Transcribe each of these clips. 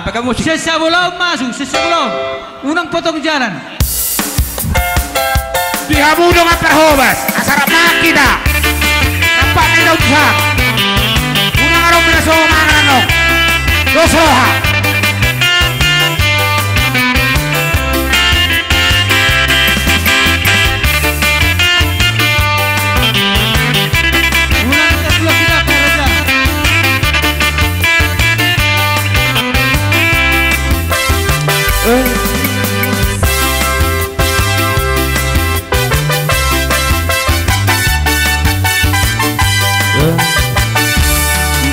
Apa kamu? Sebelum masuk, sebelum unang potong jalan. Dihamu dengan perhobas, asal makina. Nampak tidak usah. Unang arong binaso mangan Dosoha.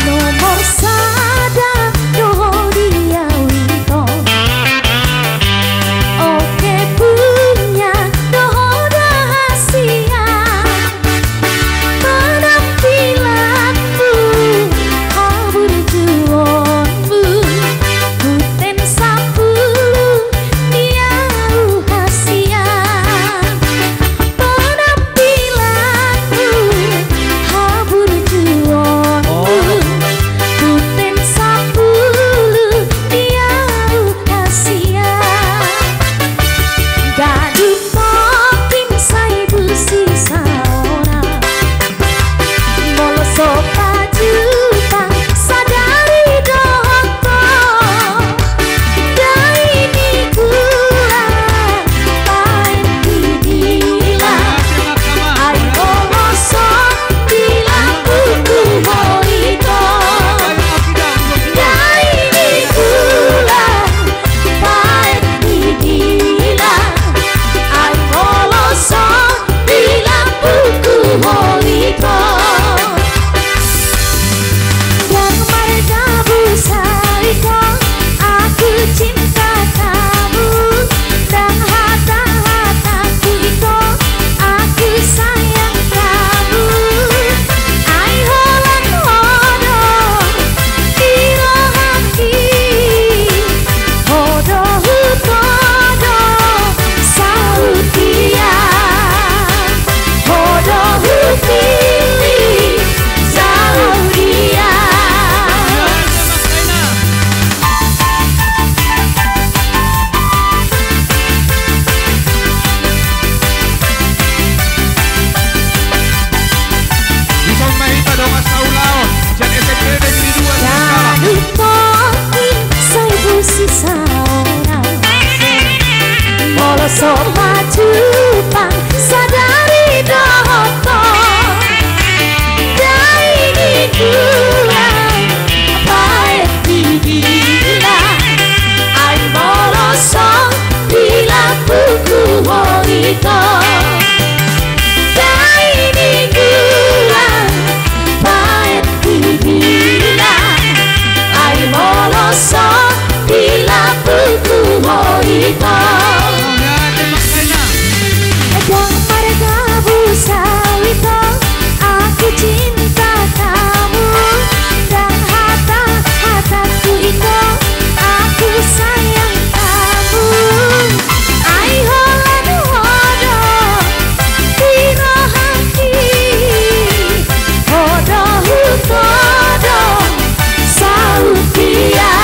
Nomor sada doho dia wito. Oke punya doho rahasia. Penampilanmu habur juonmu. Kuten sapulu dia rahasia. Penampilanmu habur juonmu. Kuten sapulu dia rahasia. Gaduh tokin sai busi saona. Molo sopa jutang sadari dohoko. Dari nikula paen didila. Ai oloso bilang buku hoito. Dari nikula paen didila. Ai oloso bilang buku hoito. Yang mereka busaiku, aku cinta kamu. Dan hata-hataku itu, aku sayang kamu. Ai holan hodo, tiro hati. Hodo hutodo, sautia. Hodo hupili, saudia. Bisa mahita dong asal laon. Jangan SMP negeri 2 Singkawang. Gaduh tokin sai busi saona. Molo sopa jupang sadari dohoko. Dari nikula paet didila. Ai moloso bila buku hoito. Dari nikula paet didila. Ai moloso bila buku hoito. Yang mereka busawito, aku cinta kamu. Dan hata-hataku itu, aku sayang kamu. Ai holan hodo, tiro hati. Hodo hutodo, sautia.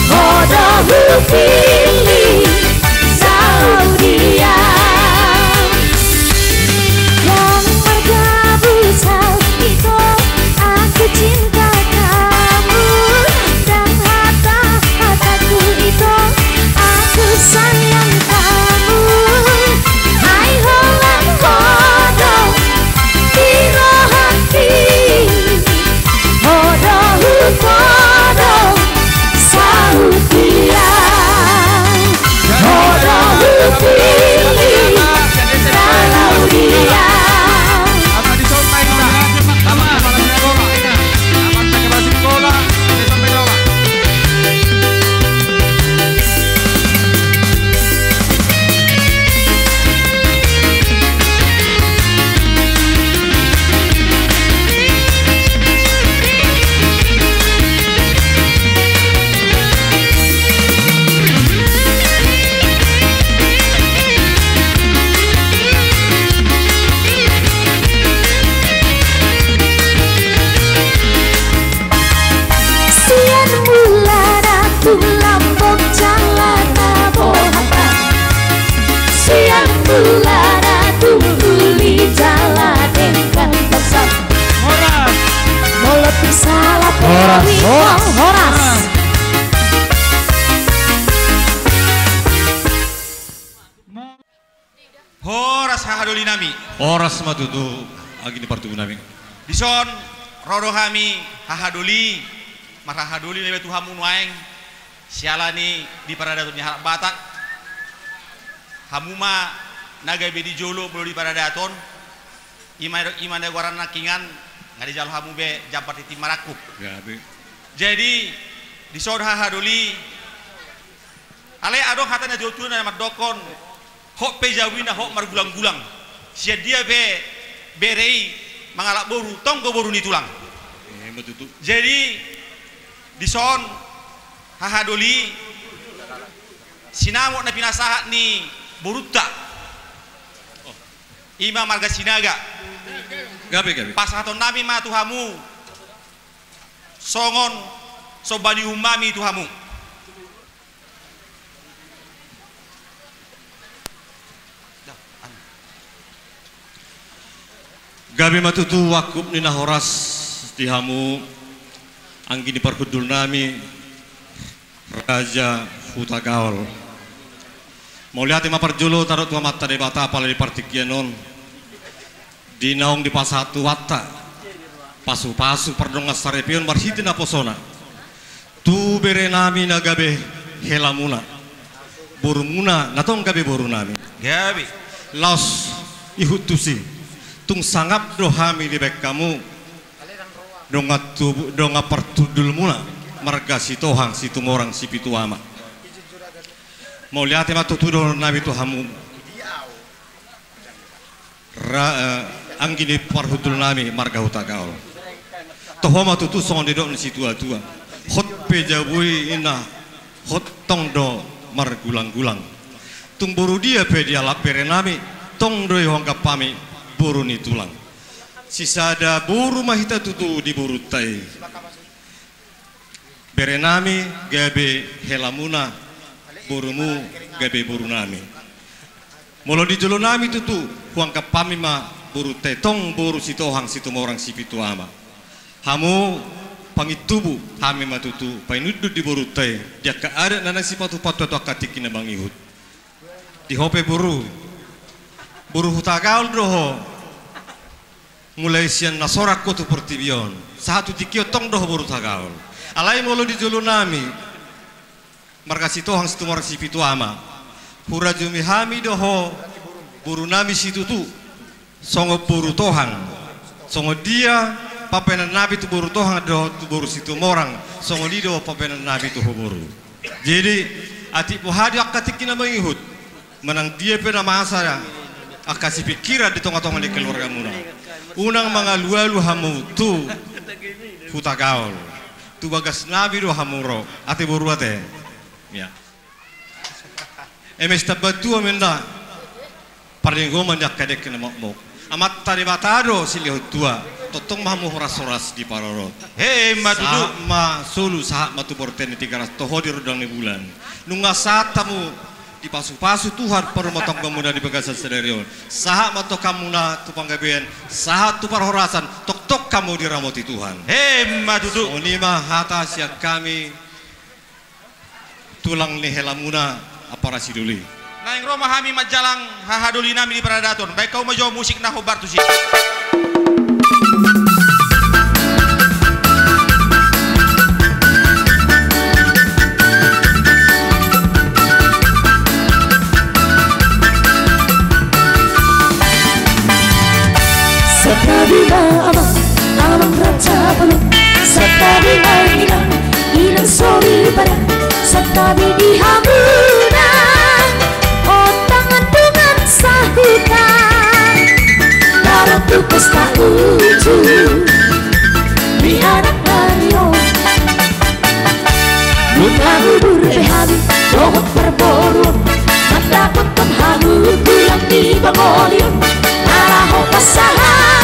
Hodo hupili, saudia. Yang mereka busau itu, aku cinta kamu. Dan hata-hataku itu, aku sayang kamu. Hai holan hodo, tiro hati. Hodo hutodo, saudia. hahadoli nami. Horas matutu agi di partu nami. Dison rodo kami hahadoli marahadoli lebe tuhamu nuaeng sialani di paradaton harap batak. Hamuma naga be di jolo belo di paradaton. Iman guaran nakingan ngadi jalo hamu be jampat iti marakup. Gabe. Jadi di sor hahadoli ale adong hatana jotuna mat dokon hok pe jawina hok margulang-gulang sia dia be berei mangalak boru tong go boru ni tulang Matutu. jadi di son hahadoli sinamo na pinasahat ni boruta ima marga sinaga Gabe. pasaton nami ma tuhamu songon sobani umami tuhamu Gabi matutu wakub ni nahoras dihamu anggi ni parkudul nami Raja Hutagaol. Mau lihat ima parjolo taruh tua mata de bata apalagi di partikianon di naung di pasatu wata pasu perdongas sarepion marhitina posona tu bere nami nagabe helamuna borumuna natong gabe boru nami gabi laos ihutusi tung sangap dohami di bek kamu donga pertudul muna marga si tohang si tumorang si pituama mau lihat ma tutudo nabi tuhamu anggini parhudul nami marga hutagaol tohoma tutu songon dedok ni si tua-tua hot pejabui ina hot tong do margulang-gulang tung boru dia pe dia lapere nami tong do hongga pami boru ni tulang sisa ada boru mahita tutu di boru tai berenami gabe helamuna borumu gabe boru nami molo di jolo nami tutu huang kapami ma boru tai tong boru sitohang situmorang sipitu ama hamu pangitubu hami ma tutu painudu di boru tai dia ka ada nana sipatu patu to akatikina bang ihut di hope boru Hutagaol doho mulai sian nasorak ko tu pertibion satu tikio tong doho boru Hutagaol alai molo di jolo nami marga sitohang situmorang sipitu ama hura jumi hami doho boru nami situ tu songo boru tohang songo dia papenan nabi tu boru tohang doho tu boru situmorang songo di doho papenan nabi tu boru jadi ati pohadi akatikina mengihut menang dia pena masa akasi pikiran di tengah-tengah di keluarga muna unang mga lualu hamu tu Hutagaol tu bagas nabi do hamuro ate boru ate ya emes tabatu amenda paringo manjak kadek na mok amat tari batado silih tua totong mahamu horas-horas di parorot matutu ma solu sahat matu borten 300 toho di rodang ni bulan nunga satamu di pasu-pasu Tuhan permotong pemuda di Bagasan Sedarion sahat mato kamu na tupang gabian sahat tu parhorasan tok kamu di ramoti Tuhan matutu onima hata siak kami tulang ni helamuna apara siduli naing roma hami majalang hahadoli nami di paradaton baik kau majo musik na hobar tu si Setabila abang raja peluk setabila hilang sori pada setabi di hamuna otangan dengan sahutan dalam tu pesta uju di anak radio bunga hubur behabi dohot berboro mata potong hamu tulang di bangolion araho pasahan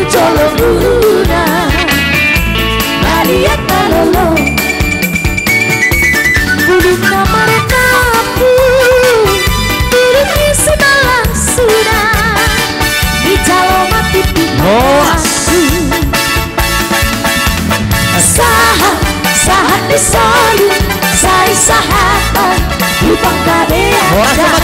Jolo luna Maria Palolo Buduk nama rekapu Diri sebelah sudah Di jalo mati asu Sahat di salu Saya sahat Ora